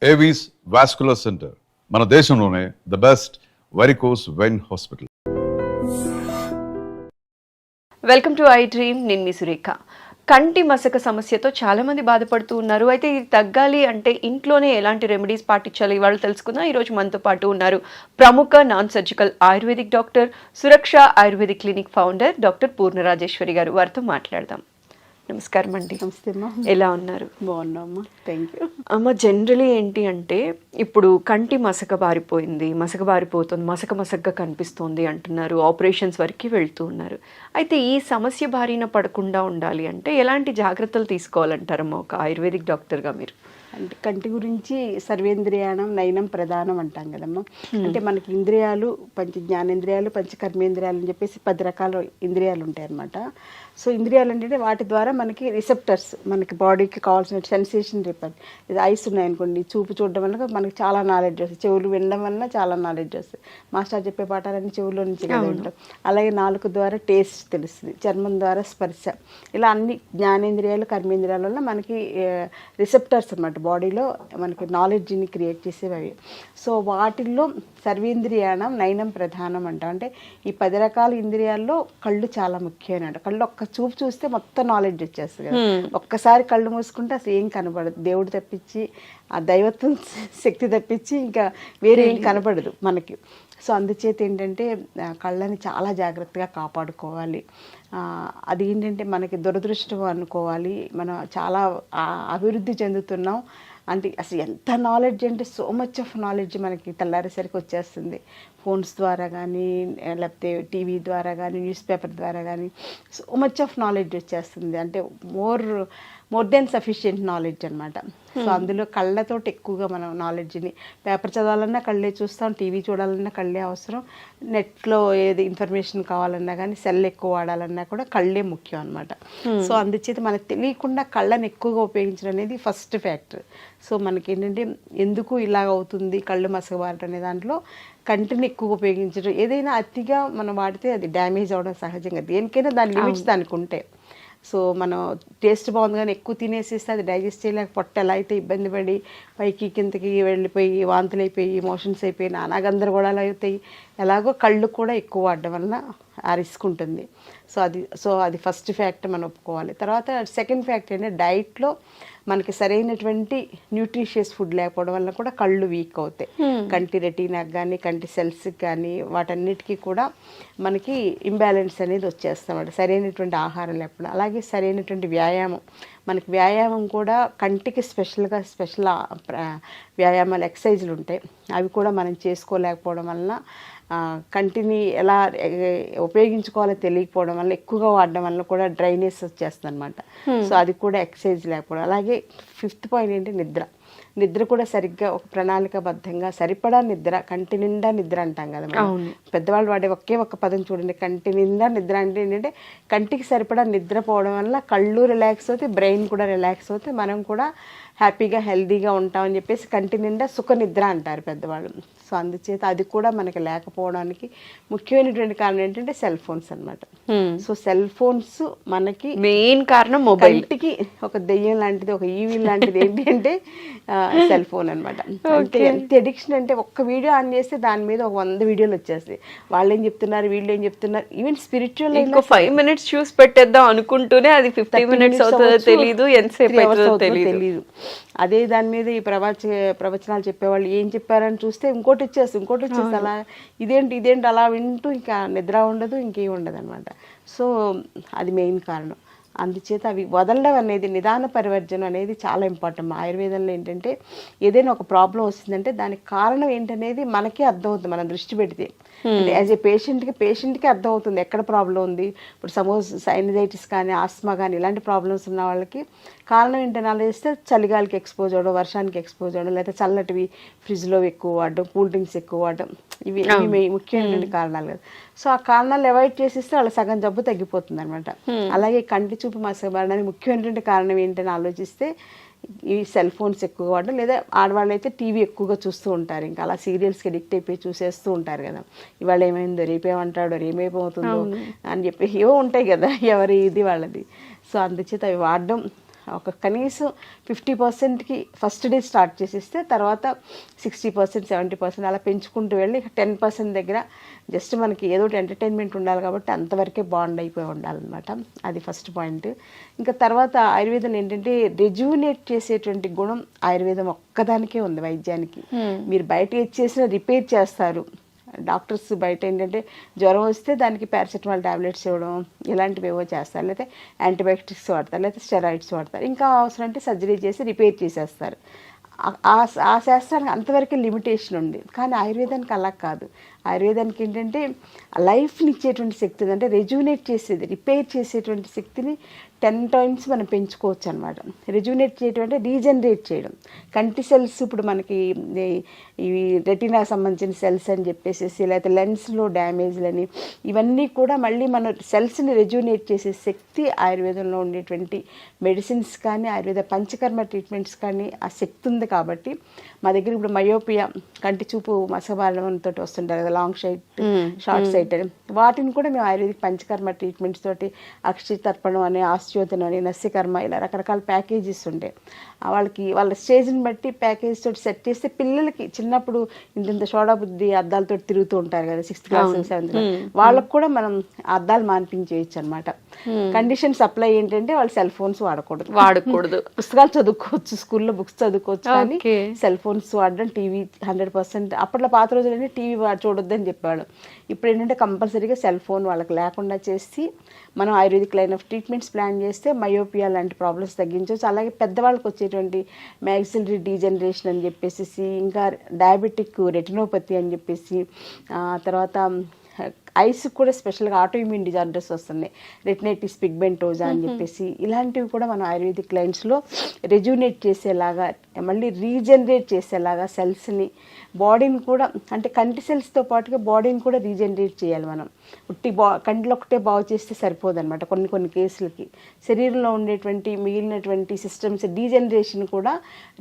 Avis vascular centre మన దేశంలోనే the best varicose vein hospital. Welcome to I dream. నేను మీ సురేఖ. కంటి మసక సమస్యతో చాలా మంది బాధపడుతూ ఉన్నారు. అయితే ఇది తగ్గాలి అంటే ఇంట్లోనే ఎలాంటి రెమెడీస్ పాటించాలి ఇవాళ తెలుసుకుందాం. ఈరోజు మనతో పాటు ఉన్నారు ప్రముఖ నాన్ సర్జికల్ ఆయుర్వేదిక్ డాక్టర్, సురక్ష ayurvedic clinic founder doctor Purna Rajeshwari గారు. వారితో మాట్లాడదాం. నమస్కారం అండి. నమస్తే అమ్మా. ఎలా ఉన్నారు? బాగున్నామ్మా, థ్యాంక్ యూ. అమ్మ, జనరలీ ఏంటి అంటే ఇప్పుడు కంటి మసక బారిపోతుంది, మసకగా కనిపిస్తోంది అంటున్నారు. ఆపరేషన్స్ వరకు వెళ్తూ ఉన్నారు. అయితే ఈ సమస్య బారిన పడకుండా ఉండాలి అంటే ఎలాంటి జాగ్రత్తలు తీసుకోవాలంటారమ్మా ఒక ఆయుర్వేదిక్ డాక్టర్గా మీరు? అంటే కంటి గురించి సర్వేంద్రియాణం నయనం ప్రధానం అంటాం కదమ్మా. అంటే మనకి ఇంద్రియాలు పంచ జ్ఞానేంద్రియాలు, పంచ కర్మేంద్రియాలు అని చెప్పేసి 10 రకాల ఇంద్రియాలు ఉంటాయి అన్నమాట. సో ఇంద్రియాలు అంటే వాటి ద్వారా మనకి రిసెప్టర్స్, మనకి బాడీకి కావాల్సిన సెన్సేషన్ రిపర్. ఇది ఐస్ ఉన్నాయనుకోండి, చూపు చూడడం వల్ల మనకి చాలా నాలెడ్జ్ వస్తుంది, చెవులు వినడం వల్ల చాలా నాలెడ్జ్ వస్తుంది. మాస్టర్ చెప్పే పాఠాలన్నీ చెవుల్లో నుంచి కదా ఉంటాం. అలాగే నాలుగు ద్వారా టేస్ట్ తెలుస్తుంది, చర్మం ద్వారా స్పర్శ, ఇలా అన్ని జ్ఞానేంద్రియాలు కర్మేంద్రియాల వల్ల మనకి రిసెప్టర్స్ అన్నమాట బాడీలో మనకి నాలెడ్జ్ని క్రియేట్ చేసేవి అవి. సో వాటిల్లో సర్వేంద్రియాణం నయనం ప్రధానం అంటాం. అంటే ఈ 10 రకాల ఇంద్రియాల్లో కళ్ళు చాలా ముఖ్యమైన. కళ్ళు ఒక్క చూపు చూస్తే మొత్తం నాలెడ్జ్ వచ్చేస్తుంది కదా. ఒక్కసారి కళ్ళు మూసుకుంటే అసలు ఏం కనబడదు, దేవుడు తప్పించి ఆ దైవత్వం శక్తి తప్పించి ఇంకా వేరే ఏం కనబడదు మనకి. సో అందుచేత ఏంటంటే కళ్ళని చాలా జాగ్రత్తగా కాపాడుకోవాలి. అది ఏంటంటే మనకి దురదృష్టం అనుకోవాలి. మనం చాలా అభివృద్ధి చెందుతున్నాం అంటే అసలు ఎంత నాలెడ్జ్ అంటే సో మచ్ ఆఫ్ నాలెడ్జ్ మనకి తెల్లారేసరికి వచ్చేస్తుంది. ఫోన్స్ ద్వారా కానీ, లేకపోతే టీవీ ద్వారా కానీ, న్యూస్ పేపర్ ద్వారా కానీ సో మచ్ ఆఫ్ నాలెడ్జ్ వచ్చేస్తుంది. అంటే మోర్ దెన్ సఫిషియెంట్ నాలెడ్జ్ అనమాట. సో అందులో కళ్ళతోటి ఎక్కువగా మనం నాలెడ్జ్ని, పేపర్ చదవాలన్నా కళ్ళే చూస్తాం, టీవీ చూడాలన్నా కళ్ళే అవసరం, నెట్లో ఏది ఇన్ఫర్మేషన్ కావాలన్నా కానీ, సెల్ ఎక్కువ వాడాలన్నా కూడా కళ్ళే ముఖ్యం అనమాట. సో అందుచేత మనకు తెలియకుండా కళ్ళని ఎక్కువగా ఉపయోగించడం అనేది ఫస్ట్ ఫ్యాక్టర్. సో మనకి ఏంటంటే ఎందుకు ఇలాగ అవుతుంది కళ్ళు మసకబారటం అనే దాంట్లో కంటిని ఎక్కువగా ఉపయోగించడం, ఏదైనా అతిగా మనం వాడితే అది డ్యామేజ్ అవ్వడం సహజంగా. దేనికైనా దాని లిమిట్స్ దానికి ఉంటాయి. సో మనం టేస్ట్ బాగుంది కానీ ఎక్కువ తినేసేస్తే అది డైజెస్ట్ చేయలేక పొట్ట ఎలా అయితే ఇబ్బంది పడి పైకి కిందకి వెళ్ళిపోయి వాంతులు అయిపోయి మోషన్స్ అయిపోయి నానా గందరగోళాలు అవుతాయి. ఎలాగో కళ్ళు కూడా ఎక్కువ వాడడం వలన ఆ రిస్క్ ఉంటుంది. సో అది ఫస్ట్ ఫ్యాక్ట్ మనం ఒప్పుకోవాలి. తర్వాత సెకండ్ ఫ్యాక్ట్ ఏంటంటే డైట్లో మనకి సరైనటువంటి న్యూట్రిషియస్ ఫుడ్ లేకపోవడం వల్ల కూడా కళ్ళు వీక్ అవుతాయి. కంటి రెటీనాకి కానీ, కంటి సెల్స్కి కానీ, వాటన్నిటికీ కూడా మనకి ఇంబ్యాలెన్స్ అనేది వచ్చేస్తాం సరైనటువంటి ఆహారం లేకపోవడం. అలాగే సరైనటువంటి వ్యాయామం, మనకి వ్యాయామం కూడా కంటికి స్పెషల్ వ్యాయామాలు, ఎక్సర్సైజులు ఉంటాయి. అవి కూడా మనం చేసుకోలేకపోవడం వలన కంటిని ఎలా ఉపయోగించుకోవాలో తెలియకపోవడం వల్ల, ఎక్కువగా వాడడం వల్ల కూడా డ్రైనెస్ వచ్చేస్తుంది అనమాట. సో అది కూడా ఎక్సర్సైజ్ లేకపోవడం. అలాగే 5th పాయింట్ ఏంటి నిద్ర కూడా సరిగ్గా ఒక ప్రణాళికాబద్ధంగా సరిపడా నిద్ర, కంటి నిండా నిద్ర అంటాం కదా మనం. పెద్దవాళ్ళు వాడే ఒక్క పదం చూడండి, కంటి నిండా నిద్ర అంటే ఏంటంటే కంటికి సరిపడా నిద్రపోవడం వల్ల కళ్ళు రిలాక్స్ అవుతాయి, బ్రెయిన్ కూడా రిలాక్స్ అవుతాయి, మనం కూడా హ్యాపీగా హెల్దీగా ఉంటామని చెప్పేసి కంటి నిండా సుఖ నిద్ర అంటారు పెద్దవాళ్ళు. సో అందుచేత అది కూడా మనకి లేకపోవడానికి ముఖ్యమైనటువంటి కారణం ఏంటంటే సెల్ ఫోన్స్ అనమాట. సో సెల్ ఫోన్స్ మనకి మెయిన్ కారణం. మొబైల్కి ఒక దెయ్యం లాంటిది, ఒక ఈవిల్ లాంటిది ఏంటి అంటే సెల్ ఫోన్ అనమాట. అంటే ఎంత ఎడిక్షన్ అంటే ఒక్క వీడియో ఆన్ చేస్తే దాని మీద ఒక 100 వీడియోలు వచ్చేస్తాయి. వాళ్ళు ఏం చెప్తున్నారు, వీళ్ళు ఏం చెప్తున్నారు, ఈవెన్ స్పిరిచువల్ 5 minutes చూసి పెట్టేద్దాం అనుకుంటూనే అది 50 minutes అవుతుందో తెలియదు, ఎంతసేపు అవుతుందో తెలియదు. అదే దాని మీద ఈ ప్రవచనాలు చెప్పేవాళ్ళు ఏం చెప్పారని చూస్తే ఇంకోటి వచ్చేసి అలా ఇదేంటి అలా వింటూ ఇంకా నిద్ర ఉండదు, ఇంకేం ఉండదు అనమాట. సో అది మెయిన్ కారణం. అందుచేత అవి వదలడం అనేది, నిదాన పరివర్జన అనేది చాలా ఇంపార్టెంట్. ఆయుర్వేదంలో ఏంటంటే ఏదైనా ఒక ప్రాబ్లం వస్తుందంటే దానికి కారణం ఏంటనేది మనకే అర్థమవుతుంది మనం దృష్టి పెడితే. యాజ్ ఏ పేషెంట్కి అర్థమవుతుంది ఎక్కడ ప్రాబ్లం ఉంది. ఇప్పుడు సపోజ్ సైనజైటిస్ కానీ, ఆస్మా కానీ ఇలాంటి ప్రాబ్లమ్స్ ఉన్న వాళ్ళకి కారణం ఏంటని ఆలోచిస్తే చలిగాలికి ఎక్స్పోజ్ అవ్వడం, వర్షానికి ఎక్స్పోజ్ అవ్వడం, లేదా చల్లటివి ఫ్రిడ్జ్లో ఎక్కువ వాడడం, కూల్ డ్రింక్స్ ఎక్కువ వాడడం, ఇవి ముఖ్యమైనటువంటి కారణాలు కదా. సో ఆ కారణాలు అవాయిడ్ చేసిస్తే వాళ్ళ సగం జబ్బు తగ్గిపోతుంది అనమాట. అలాగే కంటి చూపు మసకబారడానికి ముఖ్యమైనటువంటి కారణం ఏంటని ఆలోచిస్తే ఈ సెల్ ఫోన్స్ ఎక్కువ వాడడం, లేదా ఆడవాళ్ళు అయితే టీవీ ఎక్కువగా చూస్తూ ఉంటారు. ఇంకా అలా సీరియల్స్కి అడిక్ట్ అయిపోయి చూసేస్తూ ఉంటారు కదా. ఇవాళ ఏమైందో, రేపేమంటాడో, రేపేమవుతుందో అని చెప్పి ఏవో ఉంటాయి కదా, ఎవరి ఇది వాళ్ళది. సో అందుచేత అవి వాడడం ఒక కనీసం 50%కి ఫస్ట్ డే స్టార్ట్ చేసేస్తే తర్వాత 60%, 70% అలా పెంచుకుంటూ వెళ్ళి 10% దగ్గర జస్ట్ మనకి ఏదో ఒకటి ఎంటర్టైన్మెంట్ ఉండాలి కాబట్టి అంతవరకే బాండ్ అయిపోయి ఉండాలన్నమాట. అది ఫస్ట్ పాయింట్. ఇంకా తర్వాత ఆయుర్వేదం ఏంటంటే రెజ్యూనేట్ చేసేటువంటి గుణం ఆయుర్వేదం ఒక్కదానికే ఉంది వైద్యానికి. మీరు బయట ఇచ్చేసిన రిపేర్ చేస్తారు. డాక్టర్స్ బయట ఏంటంటే జ్వరం వస్తే దానికి పారాసెటమాల్ టాబ్లెట్స్ ఇవ్వడం ఇలాంటివి ఏవో చేస్తారు, లేకపోతే యాంటీబయాటిక్స్ వాడతారు, లేకపోతే స్టెరాయిడ్స్ వాడతారు. ఇంకా అవసరం అంటే సర్జరీ చేసి రిపేర్ చేసేస్తారు. ఆ శాస్త్రానికి అంతవరకు లిమిటేషన్ ఉంది. కానీ ఆయుర్వేదానికి అలా కాదు. ఆయుర్వేదానికి ఏంటంటే లైఫ్ని ఇచ్చేటువంటి శక్తి ఉంది. అంటే రెజ్యూనేట్ చేసేది, రిపేర్ చేసేటువంటి శక్తిని 10 times మనం పెంచుకోవచ్చు అనమాట. రెజ్యూనేట్ చేయడం అంటే రీజనరేట్ చేయడం. కంటి సెల్స్ ఇప్పుడు మనకి ఇవి రెటీనా సంబంధించిన సెల్స్ అని చెప్పేసి, లేకపోతే లెన్స్లో డ్యామేజ్లని, ఇవన్నీ కూడా మళ్ళీ మన సెల్స్ని రెజ్యూనేట్ చేసే శక్తి ఆయుర్వేదంలో ఉండేటువంటి మెడిసిన్స్ కానీ ఆయుర్వేద పంచకర్మ ట్రీట్మెంట్స్ కానీ ఆ శక్తి ఉంది. కాబట్టి మా దగ్గర ఇప్పుడు మయోపియా, కంటి చూపు మసబాలంతో వస్తుంటారు కదా, లాంగ్ సైట్, షార్ట్ సైట్ అని, వాటిని కూడా మేము ఆయుర్వేదిక్ పంచకర్మ ట్రీట్మెంట్స్ తోటి అక్షి తర్పణం అని, ఆస్ట్యోతనం అని, నస్యకర్మ ఇలా రకరకాల ప్యాకేజెస్ ఉంటాయి. వాళ్ళకి వాళ్ళ స్టేజ్ని బట్టి ప్యాకేజ్ తోటి సెట్ చేస్తే పిల్లలకి చిన్నప్పుడు ఇంత సోడా బుద్ధి అద్దాలతో తిరుగుతూ ఉంటారు కదా 6th class 7th class, వాళ్ళకు కూడా మనం అద్దాలు మాన్పించేయచ్చు అనమాట. కండిషన్స్ అప్లై ఏంటంటే వాళ్ళు సెల్ ఫోన్స్ వాడకూడదు. పుస్తకాలు చదువుకోవచ్చు, స్కూల్లో బుక్స్ చదువుకోవచ్చు, కానీ సెల్ ఫోన్స్ వాడడం, టీవీ 100%. అప్పట్లో పాత రోజులన్నీ టీవీ చూడొద్దని చెప్పాడు. ఇప్పుడు ఏంటంటే కంపల్సరీగా సెల్ ఫోన్ వాళ్ళకి లేకుండా చేసి మనం ayurvedic line of treatments plan చేస్తే మయోపియా లాంటి ప్రాబ్లమ్స్ తగ్గించవచ్చు. అలాగే పెద్దవాళ్ళకి వచ్చేటువంటి మ్యాక్సిలరీ డీజనరేషన్ అని చెప్పేసి, ఇంకా డయాబెటిక్ రెటినోపతి అని చెప్పేసి, తర్వాత ఐస్ కూడా స్పెషల్గా ఆటో ఇమ్యూన్ డిజార్డర్స్ వస్తున్నాయి, రెటినైటిస్ పిగ్మెంటోజా అని చెప్పేసి, ఇలాంటివి కూడా మనం ఆయుర్వేదిక్ లైన్స్లో రెజ్యూనేట్ చేసేలాగా, మళ్ళీ రీజనరేట్ చేసేలాగా సెల్స్ని, బాడీని కూడా, అంటే కంటి సెల్స్తో పాటుగా బాడీని కూడా రీజనరేట్ చేయాలి మనం. కంటిలో ఒకటే బాగు చేస్తే సరిపోదు అనమాట. కొన్ని కేసులకి శరీరంలో ఉండేటువంటి మిగిలినటువంటి సిస్టమ్స్ డీజనరేషన్ కూడా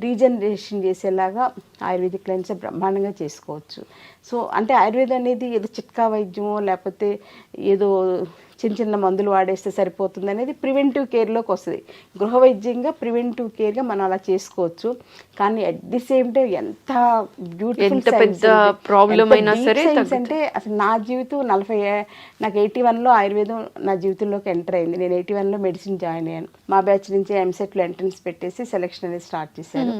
రీజనరేషన్ చేసేలాగా ఆయుర్వేదిక్ లైన్స్ బ్రహ్మాండంగా చేసుకోవచ్చు. సో అంటే ఆయుర్వేదం అనేది ఏదో చిట్కా వైద్యమో లేకపోతే ఏదో చిన్న మందులు వాడేస్తే సరిపోతుంది అనేది ప్రివెంటివ్ కేర్లోకి వస్తుంది. గృహ వైద్యంగా ప్రివెంటివ్ కేర్గా మనం అలా చేసుకోవచ్చు. కానీ అట్ ది సేమ్ టైం ఎంత బ్యూటిఫుల్ పెద్ద ప్రాబ్లం అయినా సరే అంటే అసలు నా జీవితం నాకు 81లో ఆయుర్వేదం నా జీవితంలోకి ఎంటర్ అయింది. నేను 81లో మెడిసిన్ జాయిన్ అయ్యాను. మా బ్యాచ్ నుంచి ఎంసెట్లో ఎంట్రన్స్ పెట్టేసి సెలెక్షన్ అనేది స్టార్ట్ చేశాను.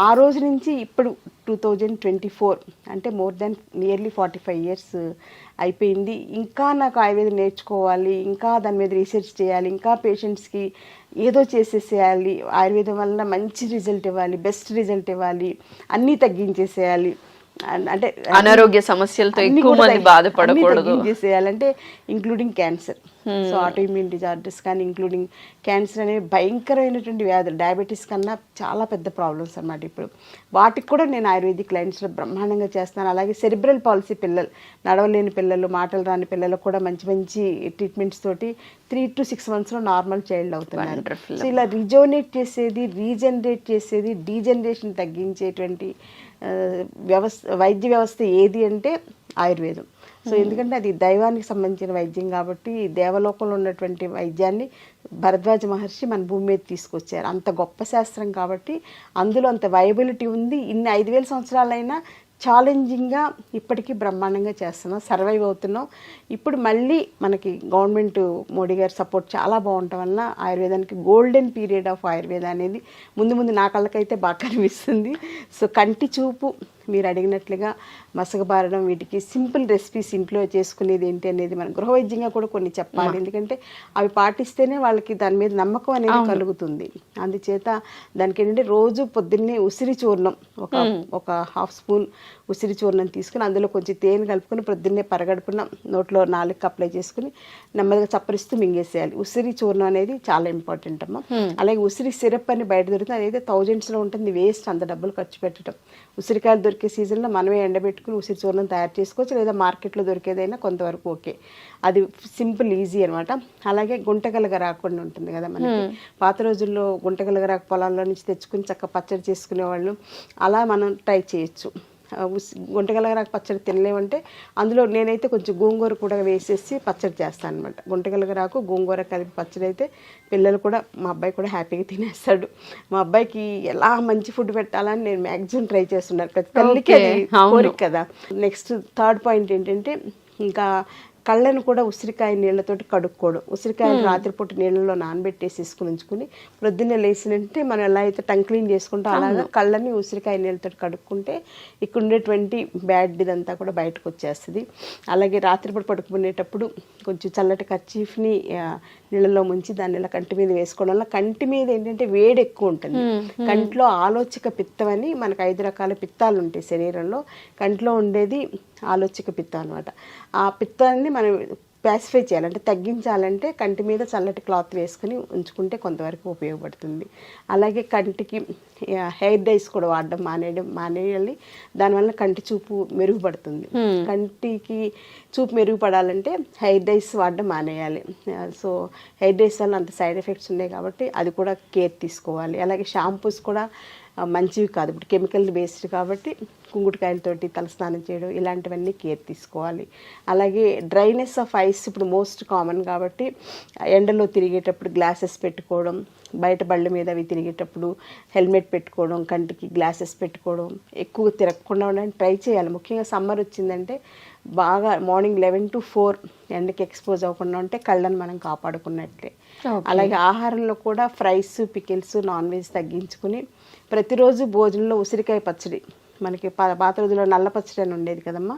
ఆ రోజు నుంచి ఇప్పుడు 2024 అంటే మోర్ దెన్ నియర్లీ 45 years అయిపోయింది. ఇంకా నాకు ఆయుర్వేదం నేర్చుకోవాలి, ఇంకా దాని మీద రీసెర్చ్ చేయాలి, ఇంకా పేషెంట్స్కి ఏదో చేసేసేయాలి, ఆయుర్వేదం వల్ల మంచి రిజల్ట్ ఇవ్వాలి, బెస్ట్ రిజల్ట్ ఇవ్వాలి, అన్నీ తగ్గించేసేయాలి, అంటే అనారోగ్య సమస్యలతో ఎక్కువ మంది బాధపడకూడదు చేసేయాలంటే including cancer. So autoimmune disorders కానీ ఇంక్లూడింగ్ క్యాన్సర్ అనేవి భయంకరమైనటువంటి వ్యాధులు, డయాబెటీస్ కన్నా చాలా పెద్ద ప్రాబ్లమ్స్ అన్నమాట. ఇప్పుడు వాటికి కూడా నేను ఆయుర్వేదిక్ లైన్స్లో బ్రహ్మాండంగా చేస్తాను. అలాగే సెరిబ్రల్ పాలసీ పిల్లలు, నడవలేని పిల్లలు, మాటలు రాని పిల్లలకు కూడా మంచి మంచి ట్రీట్మెంట్స్ తోటి 3 to 6 monthsలో నార్మల్ చైల్డ్ అవుతున్నారు. సో ఇలా రిజోనేట్ చేసేది, రీజనరేట్ చేసేది, డీజనరేషన్ తగ్గించేటువంటి వైద్య వ్యవస్థ ఏది అంటే ఆయుర్వేదం. సో ఎందుకంటే అది దైవానికి సంబంధించిన వైద్యం కాబట్టి, దేవలోకంలో ఉన్నటువంటి వైద్యాన్ని భరద్వాజ మహర్షి మన భూమి మీద తీసుకొచ్చారు. అంత గొప్ప శాస్త్రం కాబట్టి అందులో అంత వైబిలిటీ ఉంది. ఇన్ని 5000 సంవత్సరాలైనా ఛాలెంజింగ్గా ఇప్పటికీ బ్రహ్మాండంగా చేస్తున్నాం, సర్వైవ్ అవుతున్నాం. ఇప్పుడు మళ్ళీ మనకి గవర్నమెంట్ మోడీ గారి సపోర్ట్ చాలా బాగుండటం వలన ఆయుర్వేదానికి గోల్డెన్ పీరియడ్ ఆఫ్ ఆయుర్వేద అనేది ముందు నా కళ్ళకైతే బాగా కనిపిస్తుంది. సో కంటి చూపు మీరు అడిగినట్లుగా మసకబారడం, వీటికి సింపుల్ రెసిపీస్ ఇంట్లో చేసుకునేది ఏంటి అనేది మనం గృహవైద్యంగా కూడా కొన్ని చెప్పాలి. ఎందుకంటే అవి పాటిస్తేనే వాళ్ళకి దాని మీద నమ్మకం అనేది కలుగుతుంది. అందుచేత దానికి ఏంటంటే రోజు పొద్దున్నే ఉసిరి చూర్ణం ఒక 1/2 స్పూన్ ఉసిరి చూర్ణం తీసుకుని అందులో కొంచెం తేనె కలుపుకొని పొద్దున్నే పరగడుపున నోట్లో 4కి అప్లై చేసుకుని నెమ్మదిగా చప్పరిస్తూ మింగేసేయాలి. ఉసిరి చూర్ణం అనేది చాలా ఇంపార్టెంట్ అమ్మ. అలాగే ఉసిరి సిరప్ అని బయట దొరుకుతుంది, అదైతే 1000sలో ఉంటుంది, వేస్ట్ అంత డబ్బులు ఖర్చు పెట్టడం. ఉసిరికాయలు దొరికే సీజన్లో మనమే ఎండబెట్టుకుని ఉసిరి చూర్ణం తయారు చేసుకోవచ్చు, లేదా మార్కెట్లో దొరికేదైనా కొంతవరకు ఓకే. అది సింపుల్, ఈజీ అనమాట. అలాగే గుంటగలగ రాకుండా ఉంటుంది కదా మనకి, పాత రోజుల్లో గుంటగలగ రాక పొలాల్లో నుంచి తెచ్చుకుని చక్కగా పచ్చడి చేసుకునేవాళ్ళు, అలా మనం ట్రై చేయొచ్చు. గుంటగలగరాకు పచ్చడి తినలేమంటే అందులో నేనైతే కొంచెం గోంగూర కూడా వేసేసి పచ్చడి చేస్తాను అనమాట. గుంటగలగరాకు గోంగూర కలిపి పచ్చడి అయితే పిల్లలు కూడా, మా అబ్బాయి కూడా హ్యాపీగా తినేస్తాడు. మా అబ్బాయికి ఎలా మంచి ఫుడ్ పెట్టాలని నేను మ్యాక్సిమం ట్రై చేస్తున్నాను. ప్రతి తల్లికి అది కోరిక కదా. నెక్స్ట్ థర్డ్ పాయింట్ ఏంటంటే, ఇంకా కళ్ళను కూడా ఉసిరికాయ నీళ్ళతోటి కడుక్కోవడం. ఉసిరికాయలు రాత్రిపూట నీళ్ళలో నానబెట్టేసి తీసుకుని ఉంచుకుని ప్రొద్దున్నే లేచినంటే మనం ఎలా అయితే టంగ్ క్లీన్ చేసుకుంటో అలాగా కళ్ళని ఉసిరికాయ నీళ్ళతో కడుక్కుంటే ఇక్కడ ఉండేటువంటి బ్యాడ్ ఇదంతా కూడా బయటకు వచ్చేస్తుంది. అలాగే రాత్రిపూట పడుకునేటప్పుడు కొంచెం చల్లటి కర్చీఫ్ని నీళ్ళలో ముంచి దాన్ని ఇలా కంటి మీద వేసుకోవడం వల్ల కంటి మీద ఏంటంటే వేడి ఎక్కువ ఉంటుంది. కంట్లో ఆలోచక పిత్తం అని మనకు 5 రకాల పిత్తాలు ఉంటాయి శరీరంలో. కంట్లో ఉండేది ఆలోచక పిత్తం అనమాట. ఆ పిత్తాన్ని మనం ప్యాసిఫై చేయాలంటే, తగ్గించాలంటే కంటి మీద చల్లటి క్లాత్ వేసుకుని ఉంచుకుంటే కొంతవరకు ఉపయోగపడుతుంది. అలాగే కంటికి హెయిర్ డైస్ కూడా వాడడం మానేయాలి. దానివల్ల కంటి చూపు మెరుగుపడుతుంది. కంటికి చూపు మెరుగుపడాలంటే హెయిర్ డైస్ వాడడం మానేయాలి. సో హెయిర్ డైస్ వల్ల అంత సైడ్ ఎఫెక్ట్స్ ఉన్నాయి కాబట్టి అది కూడా కేర్ తీసుకోవాలి. అలాగే షాంపూస్ కూడా మంచివి కాదు, ఇప్పుడు కెమికల్ బేస్డ్ కాబట్టి కుంకుడుకాయలతోటి తలస్నానం చేయడం ఇలాంటివన్నీ కేర్ తీసుకోవాలి. అలాగే డ్రైనెస్ ఆఫ్ ఐస్ ఇప్పుడు మోస్ట్ కామన్ కాబట్టి ఎండలో తిరిగేటప్పుడు గ్లాసెస్ పెట్టుకోవడం, బయట బళ్ళ మీద అవి తిరిగేటప్పుడు హెల్మెట్ పెట్టుకోవడం, కంటికి గ్లాసెస్ పెట్టుకోవడం, ఎక్కువ తిరగకుండా ఉండడానికి ట్రై చేయాలి. ముఖ్యంగా సమ్మర్ వచ్చిందంటే బాగా మార్నింగ్ 11 to 4 ఎండకి ఎక్స్పోజ్ అవ్వకుండా ఉంటే కళ్ళని మనం కాపాడుకున్నట్లే. అలాగే ఆహారంలో కూడా ఫ్రైస్, పికిల్స్, నాన్ వెజ్ తగ్గించుకుని ప్రతిరోజు భోజనంలో ఉసిరికాయ పచ్చడి, మనకి పాత రోజుల్లో నల్ల పచ్చడి అని ఉండేది కదమ్మా.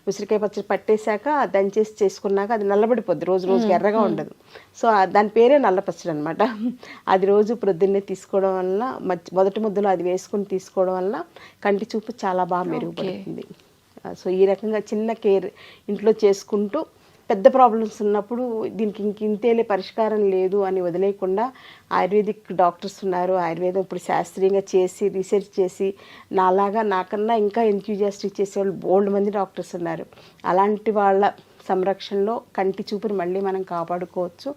ఉసిరికాయ పచ్చడి పట్టేశాక దంచేసి చేసుకున్నాక అది నల్లబడిపోద్ది, రోజుకి ఎర్రగా ఉండదు. సో దాని పేరే నల్ల పచ్చడి అనమాట. అది రోజు ప్రొద్దున్నే తీసుకోవడం వల్ల, మొదటి ముద్దలో అది వేసుకుని తీసుకోవడం వల్ల కంటి చూపు చాలా బాగా మెరుగుపడుతుంది. సో ఈ రకంగా చిన్న కేర్ ఇంట్లో చేసుకుంటూ పెద్ద ప్రాబ్లమ్స్ ఉన్నప్పుడు దీనికి ఇంతేలే పరిష్కారం లేదు అని వదిలేయకుండా ఆయుర్వేదిక్ డాక్టర్స్ ఉన్నారు. ఆయుర్వేదం ఇప్పుడు శాస్త్రీయంగా చేసి రీసెర్చ్ చేసి నాకన్నా ఇంకా ఎంథ్యూజియాస్టిక్ చేసేవాళ్ళు బోల్డ్ మంది డాక్టర్స్ ఉన్నారు. అలాంటి వాళ్ళ సంరక్షణలో కంటి చూపుని మళ్ళీ మనం కాపాడుకోవచ్చు.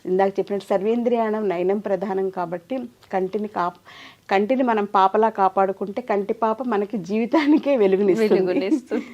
ఇందాక చెప్పినట్టు సర్వేంద్రియాణం నయనం ప్రధానం కాబట్టి కంటిని మనం పాపలా కాపాడుకుంటే కంటి పాప మనకి జీవితానికే వెలుగునిస్తుంది.